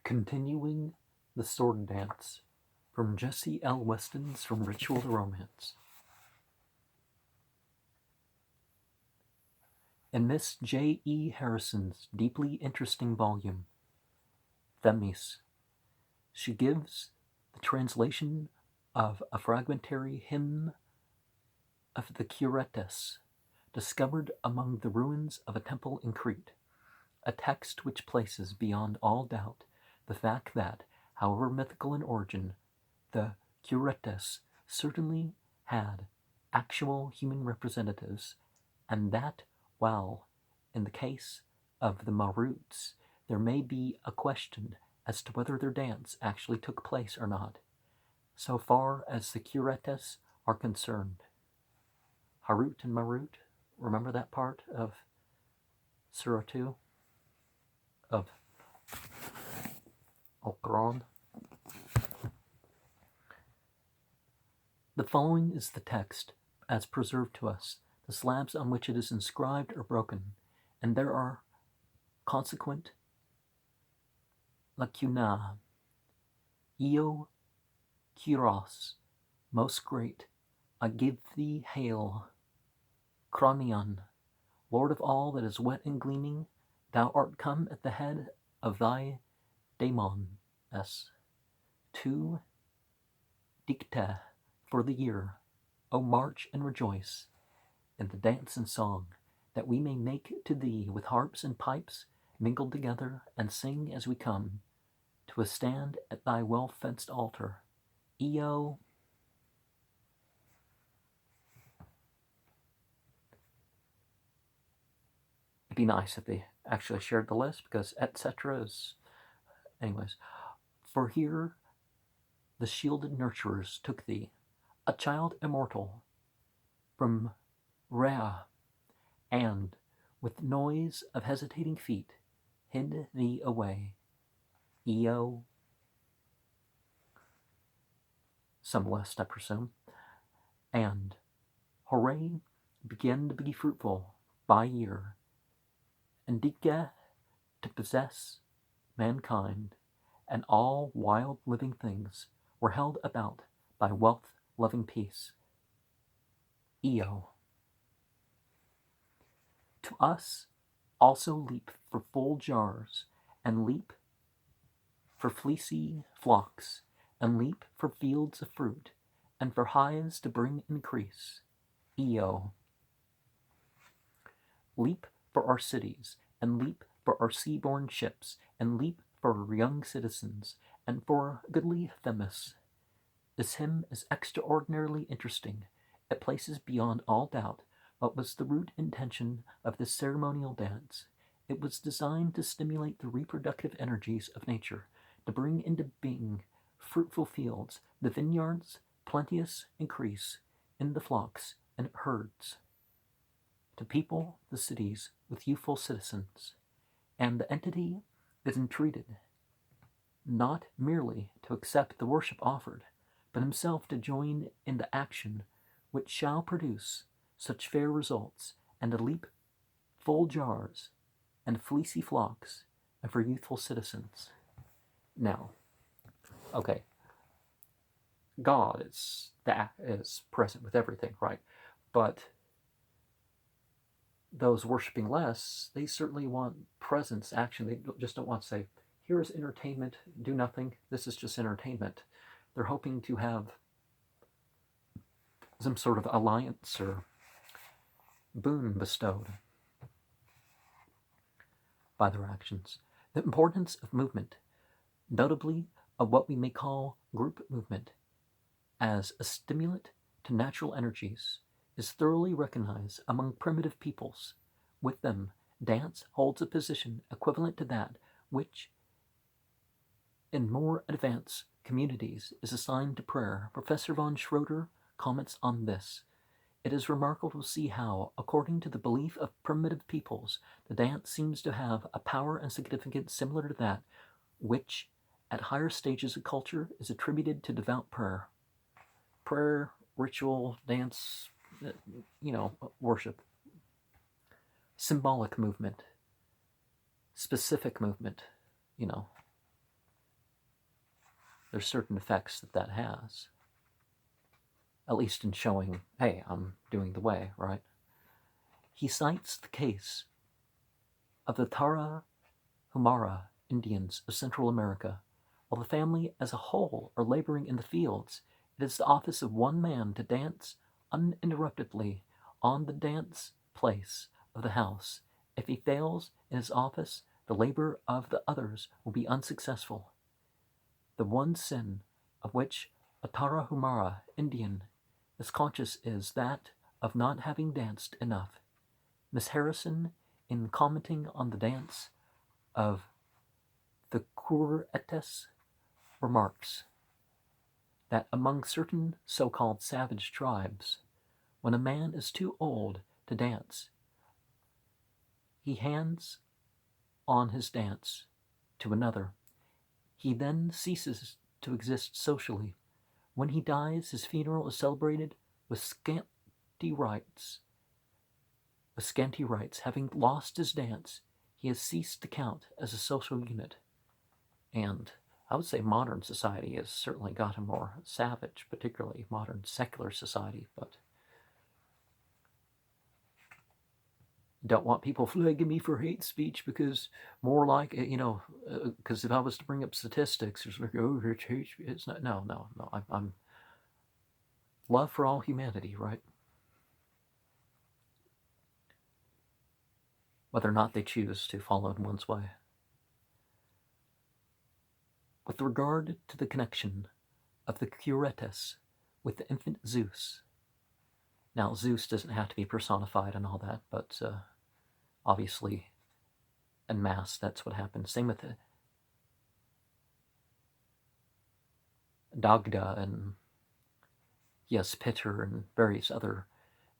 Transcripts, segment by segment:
Continuing the Sword Dance from Jessie L. Weston's From Ritual to Romance. In Miss J. E. Harrison's deeply interesting volume, Themis, she gives the translation of a fragmentary hymn of the Curetes, discovered among the ruins of a temple in Crete, a text which places beyond all doubt the fact that, however mythical in origin, the Curetes certainly had actual human representatives, and that while, in the case of the Maruts, there may be a question as to whether their dance actually took place or not, so far as the Curetes are concerned. Harut and Marut, remember that part of Surah 2 of Al-Quran? The following is the text as preserved to us. The slabs on which it is inscribed are broken, and there are consequent lacuna. Io Kyros, most great, I give thee hail. Cronion, Lord of all that is wet and gleaming, thou art come at the head of thy daemons. 2 Dicta, for the year, O march and rejoice in the dance and song, that we may make to thee with harps and pipes mingled together, and sing as we come to a stand at thy well-fenced altar. Io It'd be nice if they actually shared the list, because etc. is... Anyways. For here the shielded nurturers took thee, a child immortal, from Rhea, and, with noise of hesitating feet, hid thee away. Io, some list, I presume. And hooray began to be fruitful by year, and Dika to possess mankind, and all wild living things were held about by wealth-loving peace. Io. To us also leap for full jars, and leap for fleecy flocks, and leap for fields of fruit, and for hives to bring increase. Io. Leap for our cities, and leap for our sea-borne ships, and leap for young citizens, and for goodly Themis. This hymn is extraordinarily interesting. It places beyond all doubt what was the root intention of this ceremonial dance. It was designed to stimulate the reproductive energies of nature, to bring into being fruitful fields, the vineyards, plenteous increase in the flocks and herds, to people the cities with youthful citizens. And the entity is entreated not merely to accept the worship offered, but himself to join in the action which shall produce such fair results, and to leap full jars and fleecy flocks, and for youthful citizens. Now, okay, God is present with everything, right? But those worshiping less, they certainly want presence, action. They just don't want to say, here is entertainment, do nothing, this is just entertainment. They're hoping to have some sort of alliance or boon bestowed by their actions. The importance of movement, notably of what we may call group movement, as a stimulant to natural energies, is thoroughly recognized among primitive peoples. With them, dance holds a position equivalent to that which, in more advanced communities, is assigned to prayer. Professor von Schroeder comments on this. It is remarkable to see how, according to the belief of primitive peoples, the dance seems to have a power and significance similar to that which, at higher stages of culture, is attributed to devout prayer. Prayer, ritual, dance, worship. Symbolic movement. Specific movement, there's certain effects that has, at least in showing, hey, I'm doing the way, right? He cites the case of the Tarahumara Indians of Central America. While the family as a whole are laboring in the fields, it is the office of one man to dance uninterruptedly on the dance place of the house. If he fails in his office, the labor of the others will be unsuccessful. The one sin of which a Tarahumara Indian is conscious is that of not having danced enough. Miss Harrison, in commenting on the dance of the Curetes, remarks that among certain so-called savage tribes, when a man is too old to dance, he hands on his dance to another. He then ceases to exist socially. When he dies, his funeral is celebrated with scanty rites. Having lost his dance, he has ceased to count as a social unit. And I would say modern society has certainly gotten more savage, particularly modern secular society, but don't want people flagging me for hate speech because more like, because if I was to bring up statistics, it's like, oh, it's hate speech. It's not, no. I'm love for all humanity, right? Whether or not they choose to follow in one's way. With regard to the connection of the Curetes with the infant Zeus. Now, Zeus doesn't have to be personified and all that, but obviously, en masse, that's what happens. Same with Dagda and Peter and various other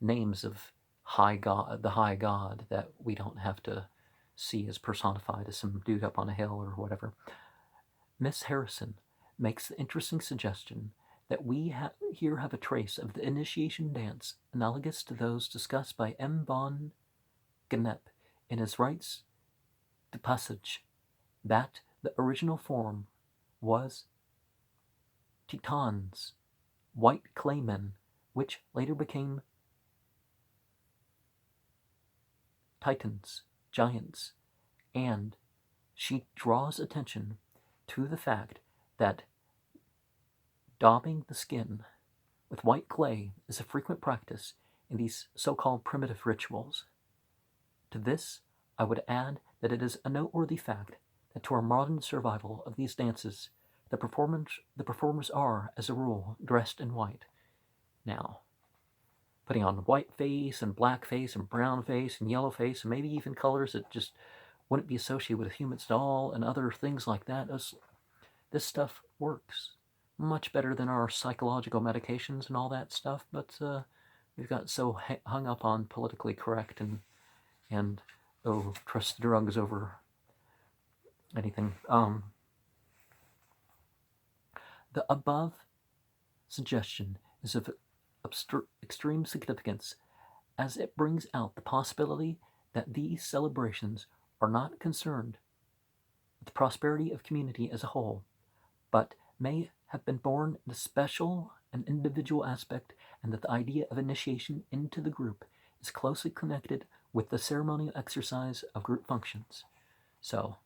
names of the high god that we don't have to see as personified as some dude up on a hill or whatever. Miss Harrison makes the interesting suggestion that we here have a trace of the initiation dance analogous to those discussed by M. von Gennep in his Rites de Passage, that the original form was Titans, white clay men, which later became Titans, giants, and she draws attention to the fact that daubing the skin with white clay is a frequent practice in these so-called primitive rituals. To this, I would add that it is a noteworthy fact that to our modern survival of these dances, the performers are, as a rule, dressed in white. Now, putting on white face and black face and brown face and yellow face and maybe even colors that just wouldn't be associated with a human's doll and other things like that. This stuff works much better than our psychological medications and all that stuff, but we've got so hung up on politically correct and trust the drugs over anything. The above suggestion is of extreme significance as it brings out the possibility that these celebrations are not concerned with the prosperity of community as a whole, but may have been born in a special and individual aspect, and that the idea of initiation into the group is closely connected with the ceremonial exercise of group functions. So,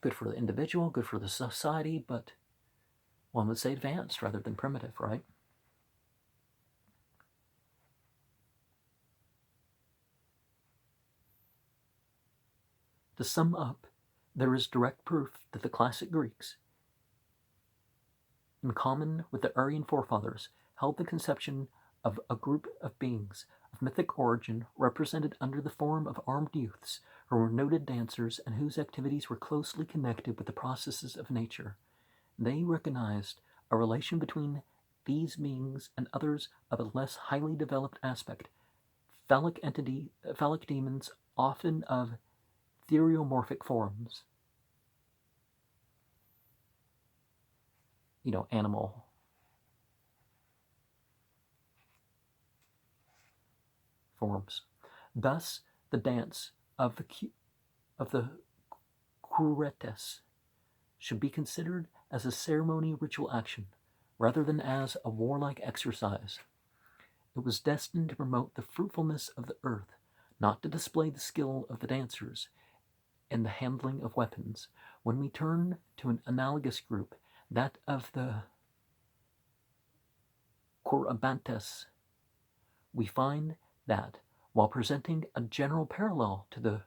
good for the individual, good for the society, but one would say advanced rather than primitive, right? To sum up, there is direct proof that the classic Greeks, in common with the Aryan forefathers, held the conception of a group of beings of mythic origin represented under the form of armed youths who were noted dancers and whose activities were closely connected with the processes of nature. They recognized a relation between these beings and others of a less highly developed aspect, phallic demons, often of theriomorphic forms. Animal forms. Thus, the dance of the Curetes should be considered as a ceremony ritual action, rather than as a warlike exercise. It was destined to promote the fruitfulness of the earth, not to display the skill of the dancers in the handling of weapons. When we turn to an analogous group, that of the Corabantes, we find that, while presenting a general parallel to the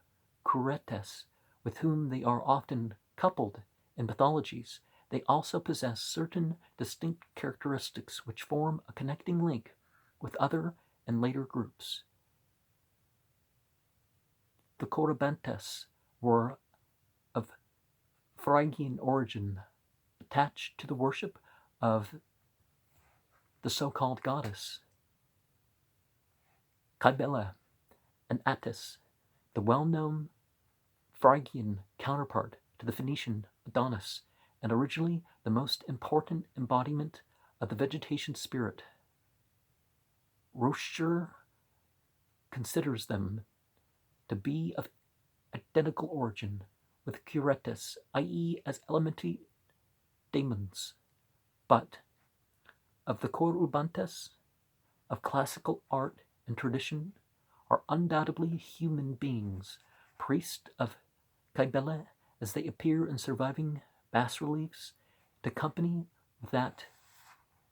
Curetes, with whom they are often coupled in mythologies, they also possess certain distinct characteristics which form a connecting link with other and later groups. The Corabantes were of Phrygian origin, attached to the worship of the so-called goddess Cybele and Attis, the well-known Phrygian counterpart to the Phoenician Adonis, and originally the most important embodiment of the vegetation spirit. Rocher considers them to be of identical origin with Curetes, i.e. as elementary daemons, but of the Corubantes of classical art and tradition are undoubtedly human beings, priests of Cybele, as they appear in surviving bas-reliefs, to company with that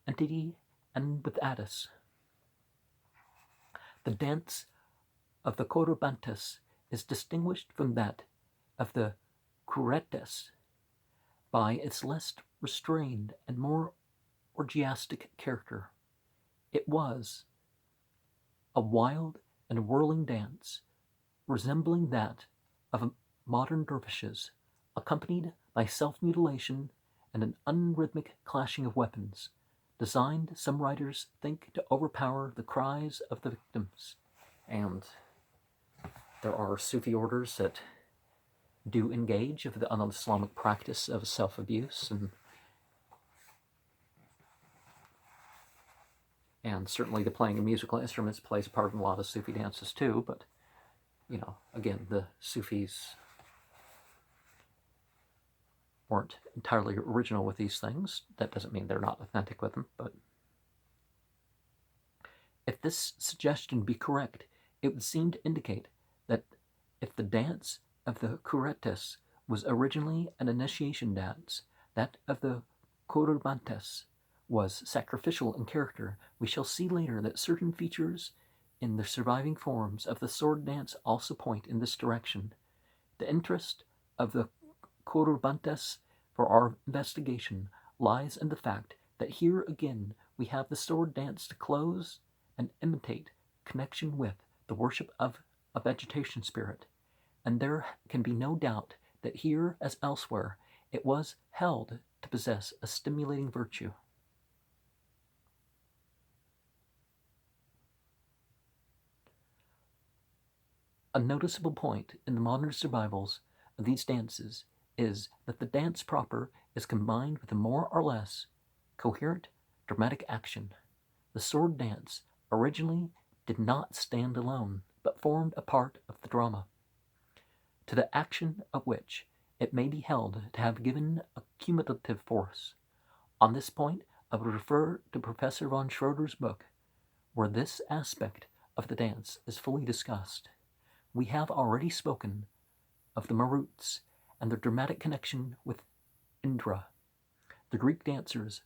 entity and with Attis. The dance of the Corubantes is distinguished from that of the Curetes by its less restrained and more orgiastic character. It was a wild and whirling dance, resembling that of modern dervishes, accompanied by self-mutilation and an unrhythmic clashing of weapons, designed, some writers think, to overpower the cries of the victims. And there are Sufi orders that do engage of the un-Islamic practice of self-abuse, and certainly the playing of musical instruments plays a part in a lot of Sufi dances too, but, again, the Sufis weren't entirely original with these things. That doesn't mean they're not authentic with them, but if this suggestion be correct, it would seem to indicate that if the dance of the Curetes was originally an initiation dance, that of the Corubantes was sacrificial in character. We shall see later that certain features in the surviving forms of the sword dance also point in this direction. The interest of the Corubantes for our investigation lies in the fact that here again we have the sword dance to close and imitate connection with the worship of a vegetation spirit, and there can be no doubt that here, as elsewhere, it was held to possess a stimulating virtue. A noticeable point in the modern survivals of these dances is that the dance proper is combined with a more or less coherent dramatic action. The sword dance originally did not stand alone, but formed a part of the drama, to the action of which it may be held to have given a cumulative force. On this point, I would refer to Professor von Schroeder's book, where this aspect of the dance is fully discussed. We have already spoken of the Maruts and their dramatic connection with Indra. The Greek dancers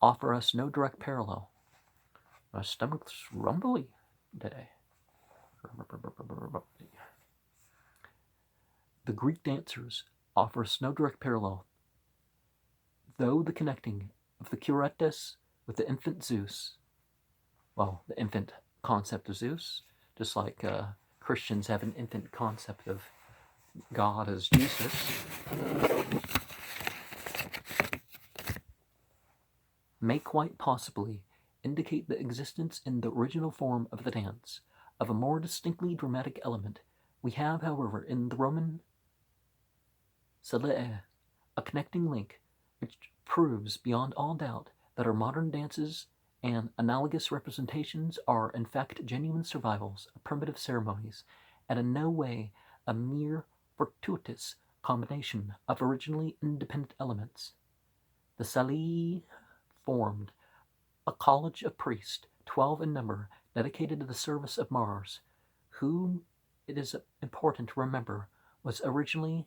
offer us no direct parallel. My stomach's rumbly today. The Greek dancers offer us no direct parallel, though the connecting of the Curetes with the infant Zeus, the infant concept of Zeus, just like Christians have an infant concept of God as Jesus, may quite possibly indicate the existence in the original form of the dance of a more distinctly dramatic element. We have, however, in the Roman Salée a connecting link which proves beyond all doubt that our modern dances and analogous representations are in fact genuine survivals of primitive ceremonies, and in no way a mere fortuitous combination of originally independent elements. The Salii formed a college of priests, 12 in number, dedicated to the service of Mars, whom it is important to remember was originally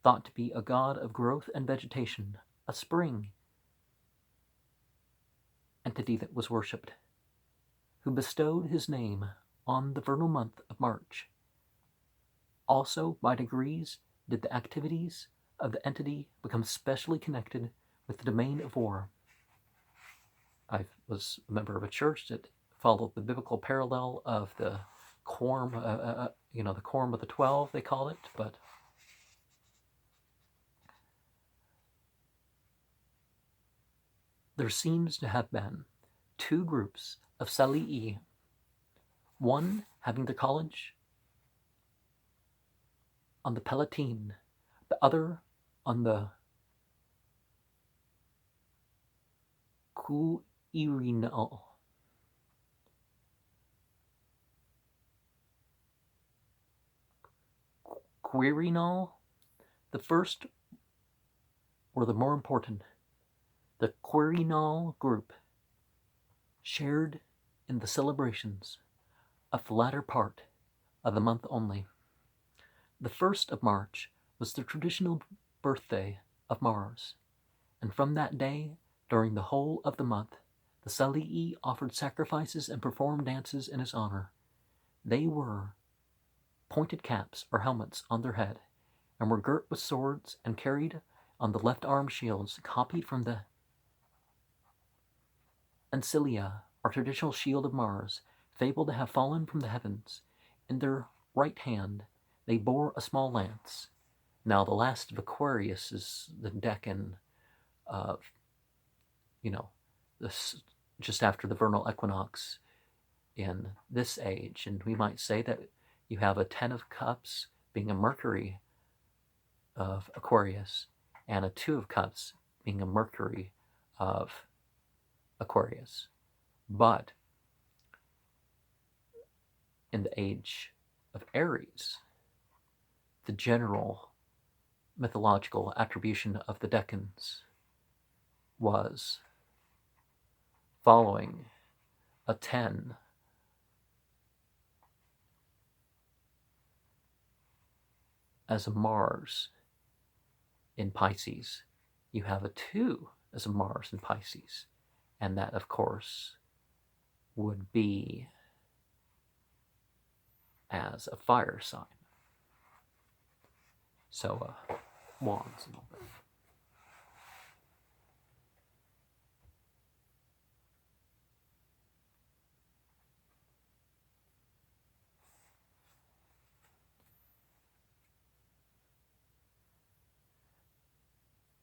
thought to be a god of growth and vegetation, a spring entity that was worshipped, who bestowed his name on the vernal month of March. Also, by degrees, did the activities of the entity become specially connected with the domain of war. I was a member of a church that followed the biblical parallel of the quorum, the quorum of the 12, they call it, but there seems to have been two groups of Salii, one having the college on the Palatine, the other on the Quirinal. The first were the more important. The Quirinal group shared in the celebrations of the latter part of the month only. The 1st of March was the traditional birthday of Mars, and from that day, during the whole of the month, the Salii offered sacrifices and performed dances in his honor. They wore pointed caps or helmets on their head, and were girt with swords and carried on the left arm shields copied from the Ancilia, or traditional shield of Mars, fabled to have fallen from the heavens. In their right hand they bore a small lance. Now the last of Aquarius is the decan of, this just after the vernal equinox in this age, and we might say that you have a 10 of Cups being a Mercury of Aquarius, and a 2 of Cups being a Mercury of Aquarius. But in the age of Aries, the general mythological attribution of the decans was following a 10 as a Mars in Pisces. You have a 2 as a Mars in Pisces, and that, of course, would be as a fire sign. So, wands and all that.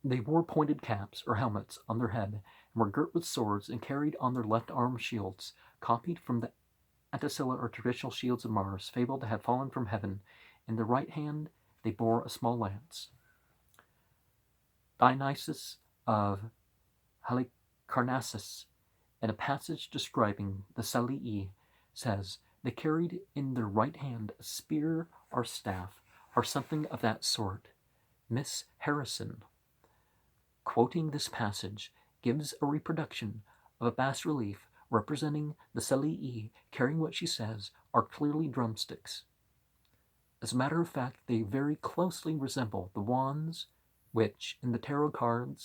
They wore pointed caps or helmets on their head, and were girt with swords and carried on their left arm shields, copied from the Anticilla or traditional shields of Mars, fabled to have fallen from heaven. In the right hand they bore a small lance. Dionysius of Halicarnassus, in a passage describing the Salii, says, they carried in their right hand a spear or staff, or something of that sort. Miss Harrison, quoting this passage, gives a reproduction of a bas-relief representing the Salii carrying what she says are clearly drumsticks. As a matter of fact, they very closely resemble the wands which, in the tarot cards,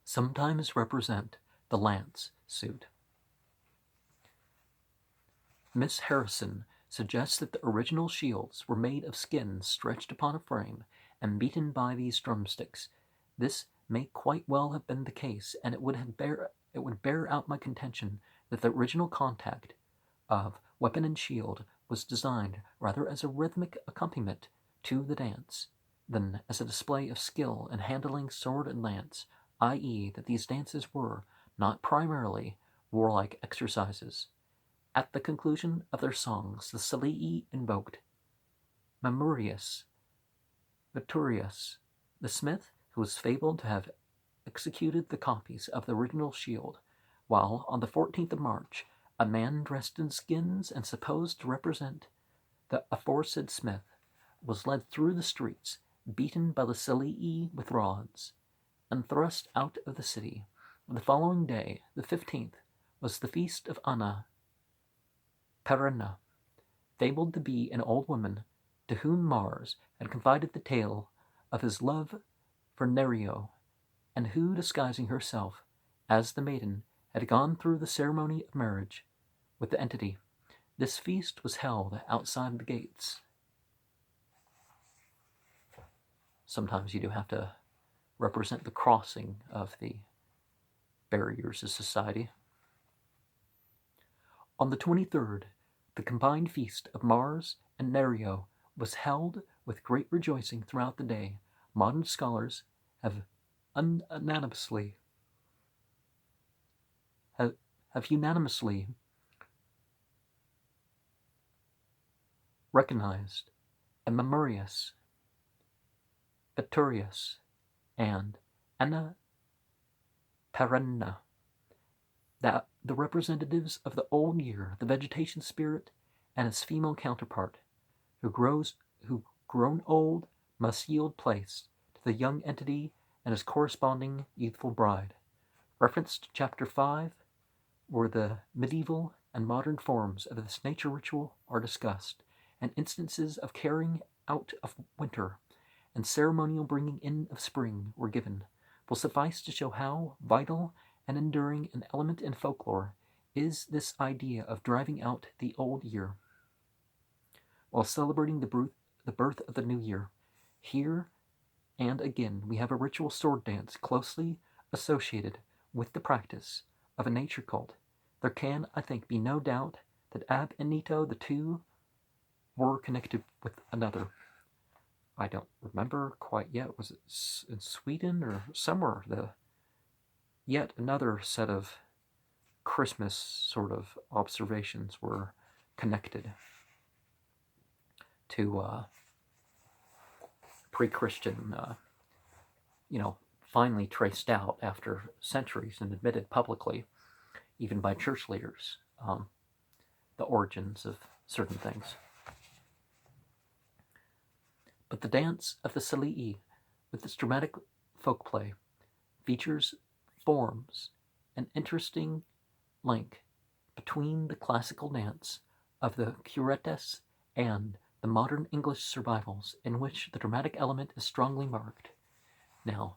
sometimes represent the lance suit. Miss Harrison suggests that the original shields were made of skin stretched upon a frame and beaten by these drumsticks. This may quite well have been the case, and it would bear out my contention that the original contact of weapon and shield was designed rather as a rhythmic accompaniment to the dance than as a display of skill in handling sword and lance, i.e., that these dances were not primarily warlike exercises. At the conclusion of their songs, the Salii invoked Mamurius Viturius, the smith who was fabled to have executed the copies of the original shield, while on the 14th of March, a man dressed in skins and supposed to represent The aforesaid Smith was led through the streets, beaten by the Salii with rods, and thrust out of the city. The following day, the 15th, was the feast of Anna Karenina, fabled to be an old woman to whom Mars had confided the tale of his love for Nerio, and who, disguising herself as the maiden, had gone through the ceremony of marriage with the entity. This feast was held outside the gates. Sometimes you do have to represent the crossing of the barriers of society. On the 23rd, the combined feast of Mars and Nerio was held with great rejoicing throughout the day. Modern scholars have unanimously recognized Amamurius, Peturius, and Anna Karenina, that the representatives of the old year, the vegetation spirit, and its female counterpart, who grown old must yield place to the young entity and his corresponding youthful bride. Reference to Chapter 5, where the medieval and modern forms of this nature ritual are discussed, and instances of carrying out of winter and ceremonial bringing in of spring were given, will suffice to show how vital and enduring an element in folklore is this idea of driving out the old year while celebrating the birth of the new year. Here and again we have a ritual sword dance closely associated with the practice of a nature cult. There can, I think, be no doubt that ab initio the two were connected with another. I don't remember quite yet. Was it in Sweden or somewhere? Yet another set of Christmas sort of observations were connected to pre-Christian, finally traced out after centuries and admitted publicly, even by church leaders, the origins of certain things. But the dance of the Salii, with its dramatic folkplay, forms an interesting link between the classical dance of the curetes and the modern English survivals, in which the dramatic element is strongly marked. Now,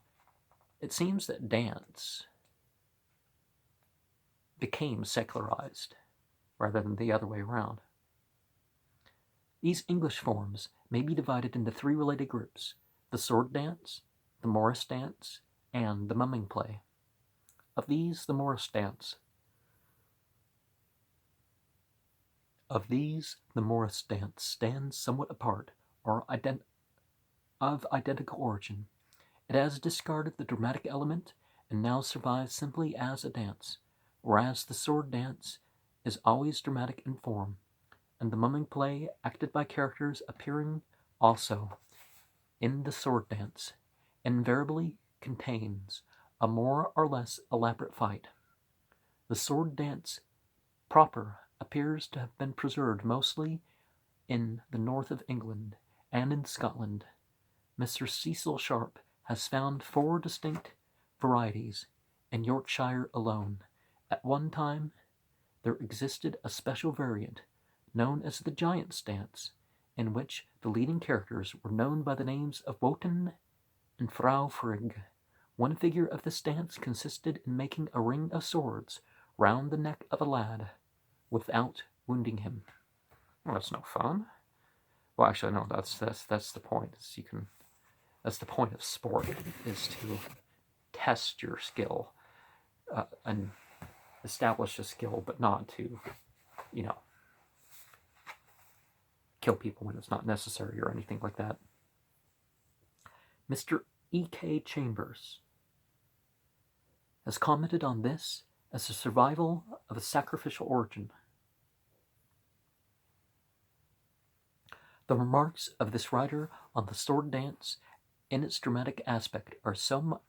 it seems that dance became secularized rather than the other way around. These English forms may be divided into three related groups: the sword dance, the Morris dance, and the mumming play. Of these, the Morris dance stands somewhat apart, or of identical origin. It has discarded the dramatic element and now survives simply as a dance, whereas the sword dance is always dramatic in form, and the mumming play, acted by characters appearing also in the sword dance, invariably contains a more or less elaborate fight. The sword dance proper appears to have been preserved mostly in the north of England and in Scotland. Mr. Cecil Sharp has found 4 distinct varieties in Yorkshire alone. At one time, there existed a special variant known as the Giant's Dance, in which the leading characters were known by the names of Wotan and Frau Frigg. One figure of this dance consisted in making a ring of swords round the neck of a lad without wounding him. Well, that's no fun. Well, actually, no. That's the point. That's the point of sport, is to test your skill and establish a skill, but not to, kill people when it's not necessary or anything like that. Mr. E.K. Chambers has commented on this as a survival of a sacrificial origin. The remarks of this writer on the sword dance in its dramatic aspect are so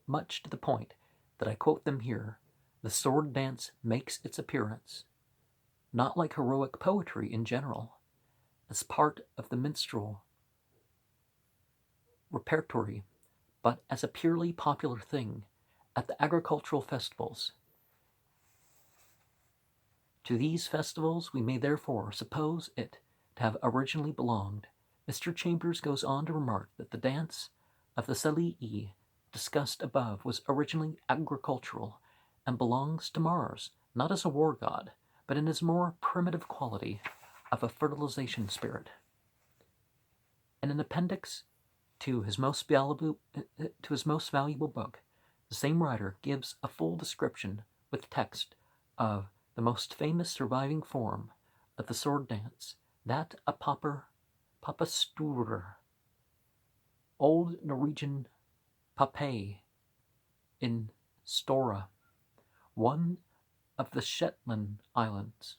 much to the point that I quote them here. The sword dance makes its appearance, not like heroic poetry in general, as part of the minstrel repertory, but as a purely popular thing at the agricultural festivals. To these festivals we may therefore suppose it to have originally belonged. Mr. Chambers goes on to remark that the dance of the Salii discussed above was originally agricultural and belongs to Mars, not as a war god, but in his more primitive quality of a fertilization spirit. In an appendix to his most valuable book, the same writer gives a full description with text of the most famous surviving form of the sword dance, that a Papastur, Old Norwegian Papay in Stora, one of the Shetland Islands.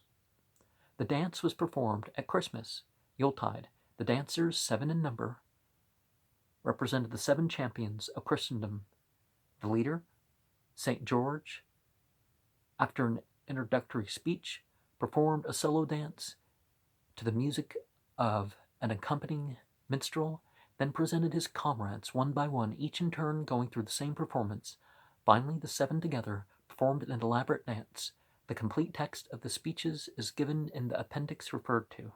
The dance was performed at Christmas, Yuletide. The dancers, 7 in number, represented the 7 champions of Christendom. The leader, St. George, after an introductory speech, performed a solo dance to the music of an accompanying minstrel, then presented his comrades one by one, each in turn going through the same performance. Finally, the 7 together performed an elaborate dance. The complete text of the speeches is given in the appendix referred to.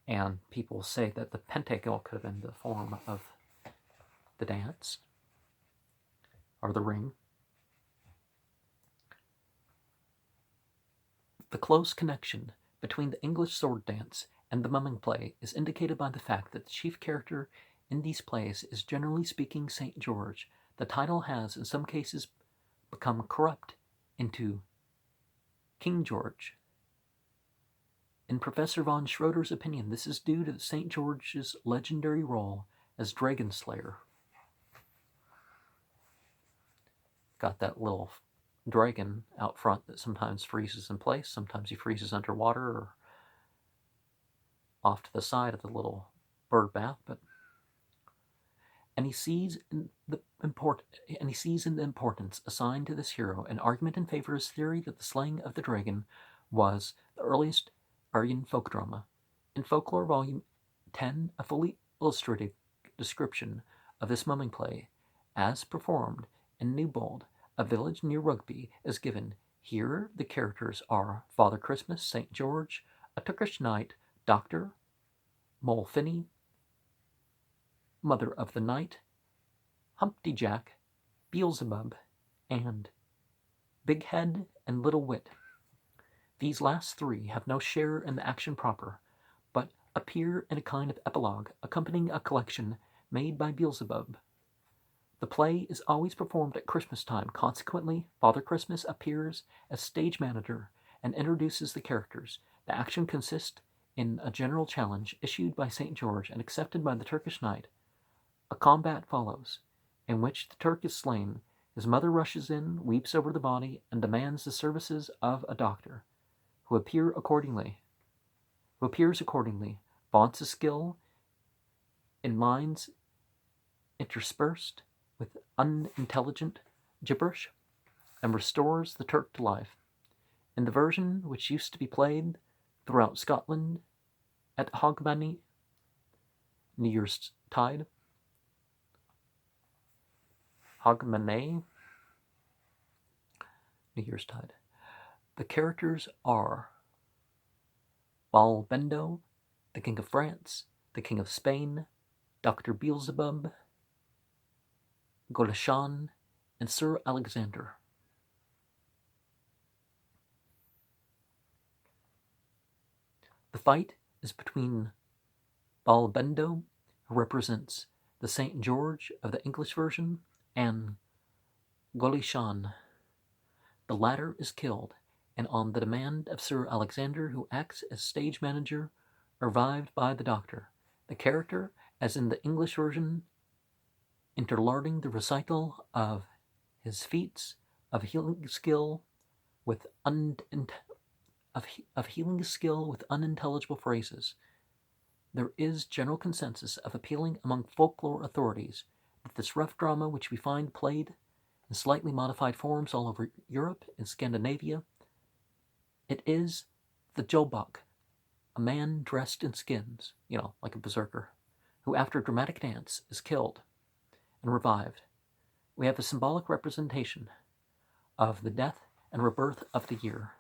And people say that the pentacle could have been the form of the dance, or the ring. The close connection between the English sword dance and the mumming play is indicated by the fact that the chief character in these plays is, generally speaking, St. George. The title has, in some cases, become corrupt into King George. In Professor von Schroeder's opinion, this is due to St. George's legendary role as dragon slayer. Got that little dragon out front that sometimes freezes in place, sometimes he freezes underwater or off to the side of the little bird bath, and he sees in the importance assigned to this hero an argument in favor of his theory that the slaying of the dragon was the earliest Aryan folk drama. In Folklore Volume 10, a fully illustrated description of this mumming play, as performed in Newbold, a village near Rugby, is given. Here the characters are Father Christmas, St. George, a Turkish knight, Doctor, Molfinny, Mother of the Night, Humpty Jack, Beelzebub, and Big Head and Little Wit. These last 3 have no share in the action proper, but appear in a kind of epilogue accompanying a collection made by Beelzebub. The play is always performed at Christmas time. Consequently, Father Christmas appears as stage manager and introduces the characters. The action consists in a general challenge issued by St. George and accepted by the Turkish knight. A combat follows, in which the Turk is slain. His mother rushes in, weeps over the body, and demands the services of a doctor, who appears accordingly, vaunts his skill in lines interspersed with unintelligent gibberish, and restores the Turk to life. In the version which used to be played throughout Scotland at Hogmanay, New Year's Tide, the characters are Balbendo, the King of France, the King of Spain, Dr. Beelzebub, Golashan, and Sir Alexander. The fight is between Balbendo, who represents the St. George of the English version, and Golishan. The latter is killed, and on the demand of Sir Alexander, who acts as stage manager, revived by the doctor. The character, as in the English version, interlarding the recital of his feats of healing skill with unintelligible phrases. There is general consensus of appealing among folklore authorities that this rough drama which we find played in slightly modified forms all over Europe and Scandinavia. It is the Jolbok, a man dressed in skins, like a berserker, who after a dramatic dance is killed and revived. We have a symbolic representation of the death and rebirth of the year,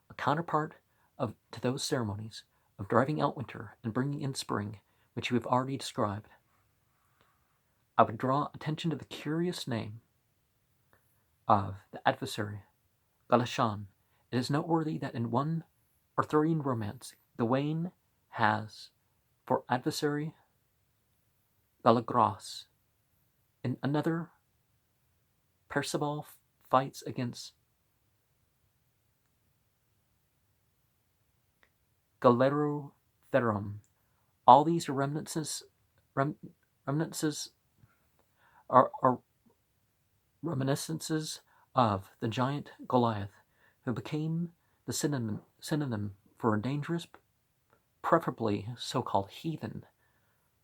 a counterpart to those ceremonies of driving out winter and bringing in spring, which we have already described. I would draw attention to the curious name of the adversary, Galashan. It is noteworthy that in one Arthurian romance, Gawain has for adversary Galagras. In another, Percival fights against Galerotherum. All these are are reminiscences of the giant Goliath, who became the synonym for a dangerous, preferably so-called heathen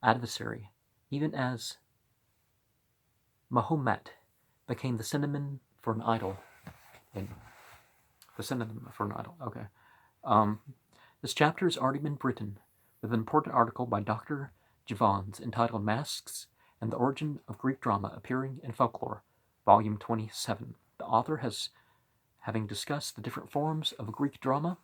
adversary, even as Mahomet became the synonym for an idol. The synonym for an idol. Okay. This chapter has already been written with an important article by Dr. Jevons entitled Masks and the Origin of Greek Drama Appearing in Folklore, Volume 27. The author has, having discussed the different forms of Greek drama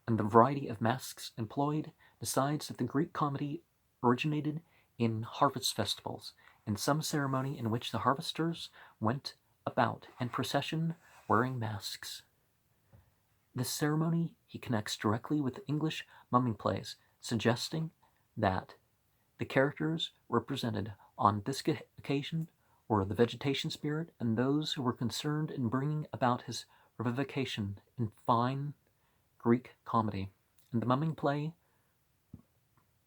and the variety of masks employed, decides that the Greek comedy originated in harvest festivals, in some ceremony in which the harvesters went about in procession wearing masks. This ceremony he connects directly with English mumming plays, suggesting that the characters represented on this occasion were the vegetation spirit and those who were concerned in bringing about his revivification in fine Greek comedy. And the mumming play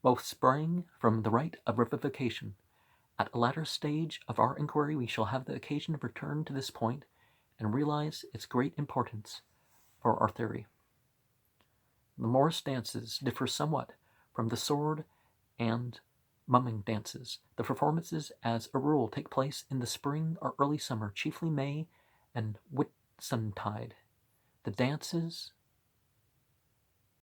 both sprang from the rite of revivification. At a later stage of our inquiry, we shall have the occasion to return to this point and realize its great importance for our theory. The Morris dances differ somewhat from the sword and mumming dances. The performances, as a rule, take place in the spring or early summer, chiefly May and Whitsuntide. The dances